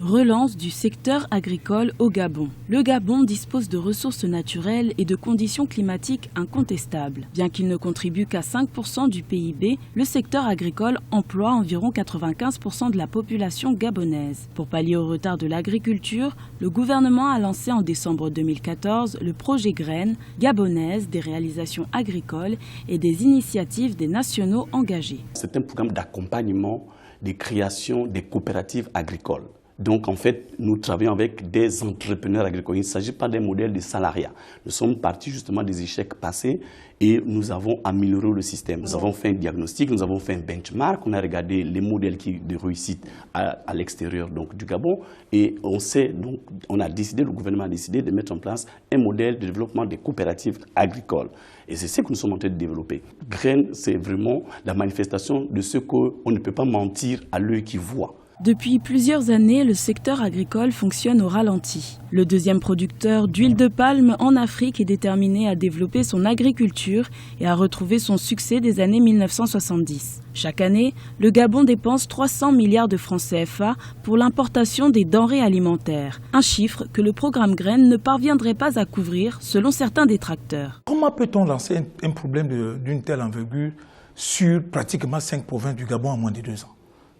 Relance du secteur agricole au Gabon. Le Gabon dispose de ressources naturelles et de conditions climatiques incontestables. Bien qu'il ne contribue qu'à 5% du PIB, le secteur agricole emploie environ 95% de la population gabonaise. Pour pallier au retard de l'agriculture, le gouvernement a lancé en décembre 2014 le projet Graines gabonaise des réalisations agricoles et des initiatives des nationaux engagés. C'est un programme d'accompagnement des créations des coopératives agricoles. Donc en fait, nous travaillons avec des entrepreneurs agricoles. Il ne s'agit pas d'un modèle de salariat. Nous sommes partis justement des échecs passés et nous avons amélioré le système. Nous avons fait un diagnostic, nous avons fait un benchmark, on a regardé les modèles de réussite à l'extérieur du Gabon et le gouvernement a décidé de mettre en place un modèle de développement des coopératives agricoles. Et c'est ce que nous sommes en train de développer. Graines, c'est vraiment la manifestation de ce qu'on ne peut pas mentir à l'œil qui voit. Depuis plusieurs années, le secteur agricole fonctionne au ralenti. Le deuxième producteur d'huile de palme en Afrique est déterminé à développer son agriculture et à retrouver son succès des années 1970. Chaque année, le Gabon dépense 300 milliards de francs CFA pour l'importation des denrées alimentaires. Un chiffre que le programme Graines ne parviendrait pas à couvrir selon certains détracteurs. Comment peut-on lancer un problème d'une telle envergure sur pratiquement 5 provinces du Gabon en moins de 2 ans?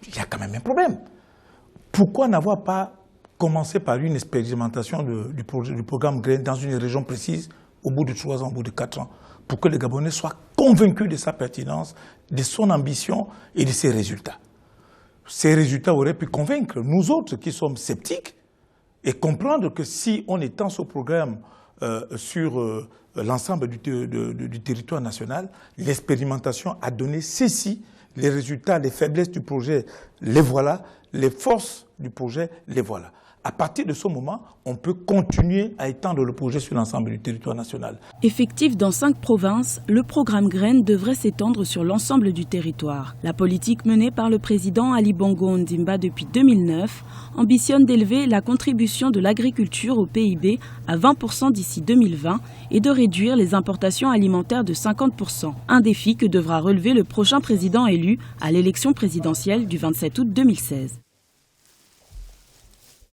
Il y a quand même un problème. Pourquoi n'avoir pas commencé par une expérimentation du programme Graines dans une région précise au bout de 3 ans, au bout de 4 ans, pour que les Gabonais soient convaincus de sa pertinence, de son ambition et de ses résultats. Ces résultats auraient pu convaincre nous autres qui sommes sceptiques et comprendre que si on étend ce programme sur l'ensemble du territoire national, l'expérimentation a donné ceci. Les résultats, les faiblesses du projet, les voilà. Les forces du projet, les voilà. À partir de ce moment, on peut continuer à étendre le projet sur l'ensemble du territoire national. Effectif dans 5 provinces, le programme Graines devrait s'étendre sur l'ensemble du territoire. La politique menée par le président Ali Bongo Ondimba depuis 2009 ambitionne d'élever la contribution de l'agriculture au PIB à 20% d'ici 2020 et de réduire les importations alimentaires de 50%. Un défi que devra relever le prochain président élu à l'élection présidentielle du 27 août 2016.